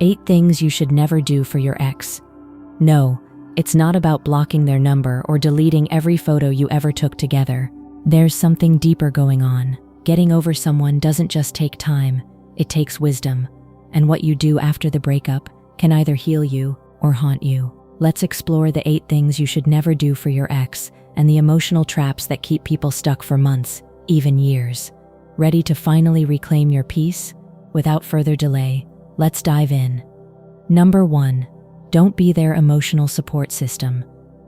8 things you should never do for your ex. No, it's not about blocking their number or deleting every photo you ever took together. There's something deeper going on. Getting over someone doesn't just take time, it takes wisdom. And what you do after the breakup can either heal you or haunt you. Let's explore the 8 things you should never do for your ex and the emotional traps that keep people stuck for months, even years. Ready to finally reclaim your peace? Without further delay, let's dive in. Number 1. Don't be their emotional support system.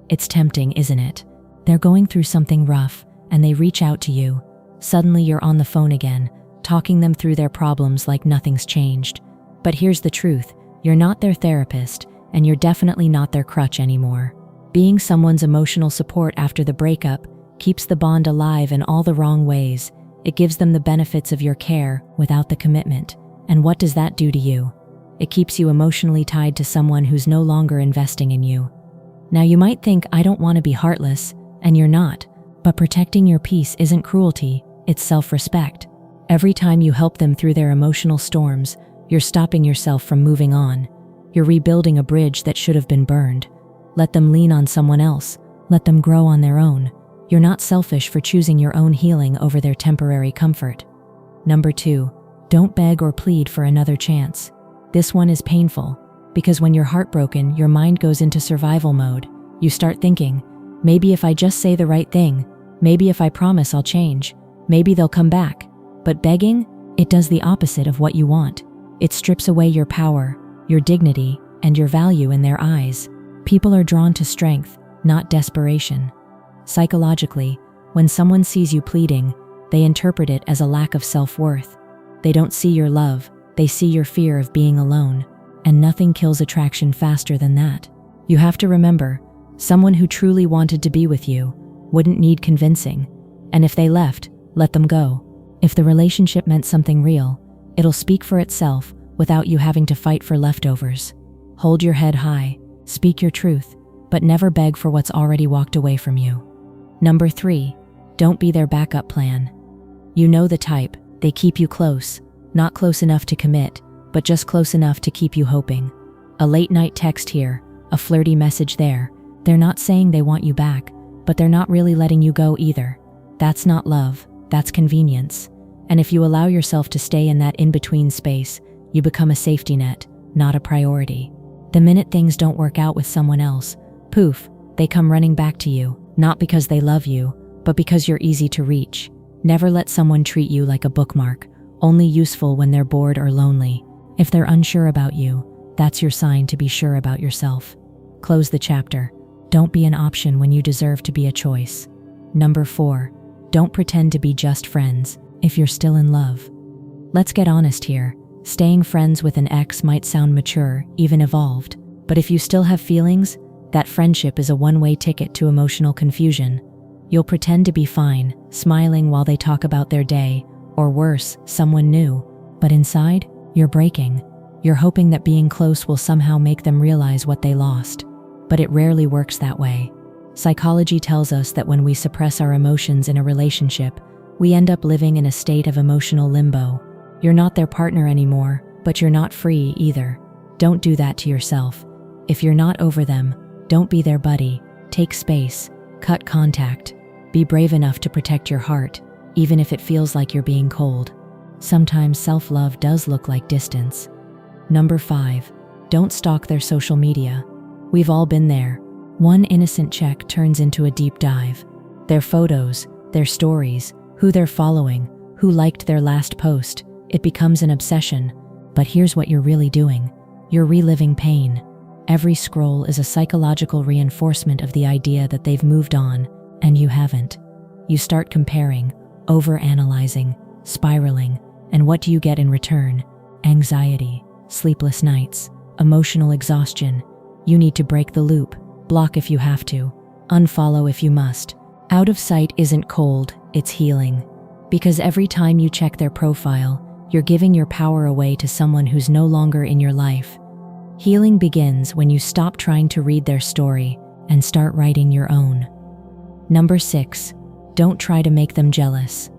It's tempting, isn't it? They're going through something rough, and they reach out to you. Suddenly you're on the phone again, talking them through their problems like nothing's changed. But here's the truth, you're not their therapist, and you're definitely not their crutch anymore. Being someone's emotional support after the breakup keeps the bond alive in all the wrong ways. It gives them the benefits of your care without the commitment. And what does that do to you? It keeps you emotionally tied to someone who's no longer investing in you. Now you might think, I don't want to be heartless, and you're not. But protecting your peace isn't cruelty, it's self-respect. Every time you help them through their emotional storms, you're stopping yourself from moving on. You're rebuilding a bridge that should have been burned. Let them lean on someone else. Let them grow on their own. You're not selfish for choosing your own healing over their temporary comfort. Number 2, don't beg or plead for another chance. This one is painful, because when you're heartbroken, your mind goes into survival mode. You start thinking, maybe if I just say the right thing, maybe if I promise I'll change, maybe they'll come back. But begging, it does the opposite of what you want. It strips away your power, your dignity, and your value in their eyes. People are drawn to strength, not desperation. Psychologically, when someone sees you pleading, they interpret it as a lack of self-worth. They don't see your love, they see your fear of being alone. And nothing kills attraction faster than that. You have to remember, someone who truly wanted to be with you wouldn't need convincing. And if they left, let them go. If the relationship meant something real, it'll speak for itself without you having to fight for leftovers. Hold your head high, speak your truth, but never beg for what's already walked away from you. Number 3, don't be their backup plan. You know the type, they keep you close, not close enough to commit, but just close enough to keep you hoping. A late night text here, a flirty message there. They're not saying they want you back, but they're not really letting you go either. That's not love, that's convenience. And if you allow yourself to stay in that in-between space, you become a safety net, not a priority. The minute things don't work out with someone else, poof, they come running back to you, not because they love you, but because you're easy to reach. Never let someone treat you like a bookmark, only useful when they're bored or lonely. If they're unsure about you, that's your sign to be sure about yourself. Close the chapter. Don't be an option when you deserve to be a choice. Number 4, don't pretend to be just friends if you're still in love. Let's get honest here. Staying friends with an ex might sound mature, even evolved, but if you still have feelings, that friendship is a one-way ticket to emotional confusion. You'll pretend to be fine, smiling while they talk about their day, or worse, someone new, but inside, you're breaking. You're hoping that being close will somehow make them realize what they lost. But it rarely works that way. Psychology tells us that when we suppress our emotions in a relationship, we end up living in a state of emotional limbo. You're not their partner anymore, but you're not free either. Don't do that to yourself. If you're not over them, don't be their buddy. Take space, cut contact. Be brave enough to protect your heart, even if it feels like you're being cold. Sometimes self-love does look like distance. Number 5, don't stalk their social media. We've all been there. One innocent check turns into a deep dive. Their photos, their stories, who they're following, who liked their last post. It becomes an obsession. But here's what you're really doing. You're reliving pain. Every scroll is a psychological reinforcement of the idea that they've moved on, and you haven't. You start comparing, overanalyzing, spiraling, and what do you get in return? Anxiety, sleepless nights, emotional exhaustion. You need to break the loop, block if you have to, unfollow if you must. Out of sight isn't cold, it's healing. Because every time you check their profile, you're giving your power away to someone who's no longer in your life. Healing begins when you stop trying to read their story and start writing your own. Number 6, don't try to make them jealous.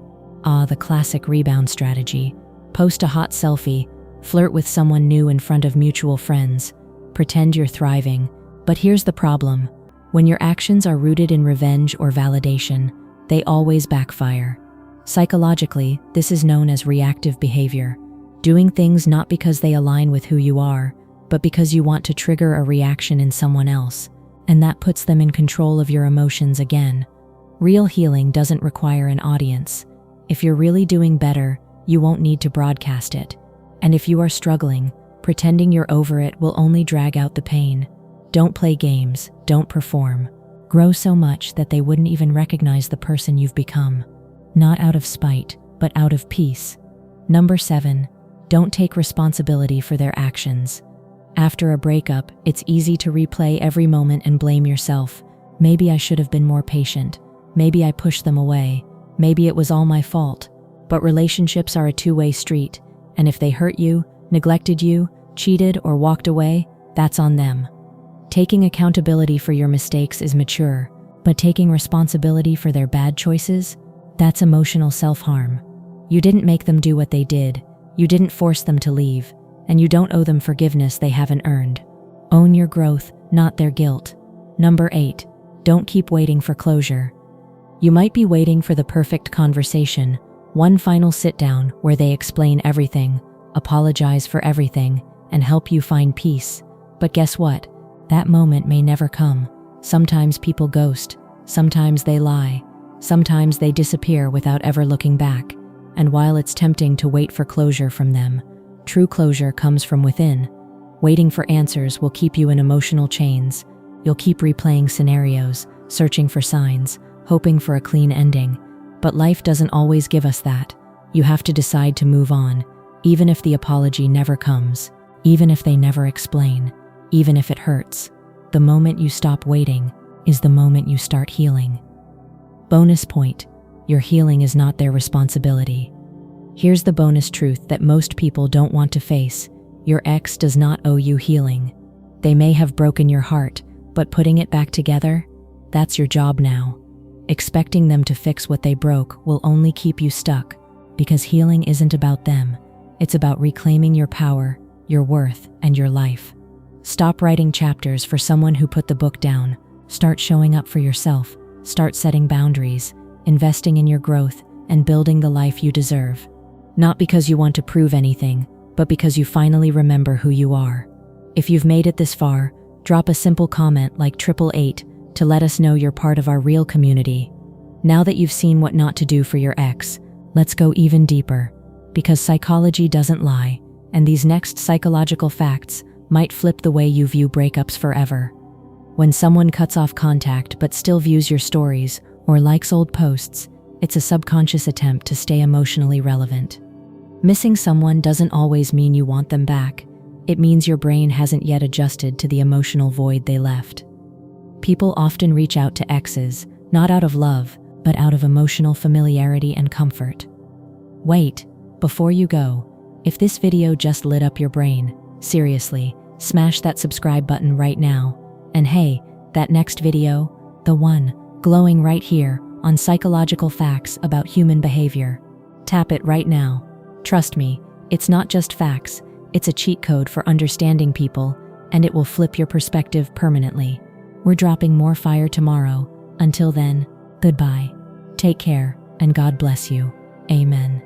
The classic rebound strategy. Post a hot selfie, Flirt with someone new in front of mutual friends. Pretend you're thriving. But here's the problem. When your actions are rooted in revenge or validation, they always backfire. Psychologically, this is known as reactive behavior. Doing things not because they align with who you are, but because you want to trigger a reaction in someone else, and that puts them in control of your emotions again. Real healing doesn't require an audience. If you're really doing better, you won't need to broadcast it. And if you are struggling, pretending you're over it will only drag out the pain. Don't play games, don't perform. Grow so much that they wouldn't even recognize the person you've become. Not out of spite, but out of peace. Number 7, don't take responsibility for their actions. After a breakup, it's easy to replay every moment and blame yourself. Maybe I should have been more patient. Maybe I pushed them away. Maybe it was all my fault. But relationships are a two-way street, and if they hurt you, neglected you, cheated, or walked away, that's on them. Taking accountability for your mistakes is mature, but taking responsibility for their bad choices, that's emotional self-harm. You didn't make them do what they did, you didn't force them to leave, and you don't owe them forgiveness they haven't earned. Own your growth, not their guilt. Number 8, don't keep waiting for closure. You might be waiting for the perfect conversation, one final sit-down where they explain everything, apologize for everything, and help you find peace. But guess what? That moment may never come. Sometimes people ghost, sometimes they lie, sometimes they disappear without ever looking back. And while it's tempting to wait for closure from them, true closure comes from within. Waiting for answers will keep you in emotional chains. You'll keep replaying scenarios, searching for signs, hoping for a clean ending. But life doesn't always give us that. You have to decide to move on, even if the apology never comes, even if they never explain, even if it hurts. The moment you stop waiting is the moment you start healing. Bonus point: your healing is not their responsibility. Here's the bonus truth that most people don't want to face. Your ex does not owe you healing. They may have broken your heart, but putting it back together, that's your job now. Expecting them to fix what they broke will only keep you stuck, because healing isn't about them. It's about reclaiming your power, your worth, and your life. Stop writing chapters for someone who put the book down. Start showing up for yourself. Start setting boundaries, investing in your growth, and building the life you deserve. Not because you want to prove anything, but because you finally remember who you are. If you've made it this far, drop a simple comment like 888 to let us know you're part of our real community. Now that you've seen what not to do for your ex, let's go even deeper. Because psychology doesn't lie, and these next psychological facts might flip the way you view breakups forever. When someone cuts off contact but still views your stories or likes old posts, it's a subconscious attempt to stay emotionally relevant. Missing someone doesn't always mean you want them back. It means your brain hasn't yet adjusted to the emotional void they left. People often reach out to exes, not out of love, but out of emotional familiarity and comfort. Wait, before you go, if this video just lit up your brain, seriously, smash that subscribe button right now. And hey, that next video, the one glowing right here on psychological facts about human behavior, tap it right now. Trust me, it's not just facts, it's a cheat code for understanding people, and it will flip your perspective permanently. We're dropping more fire tomorrow. Until then, goodbye. Take care, and God bless you. Amen.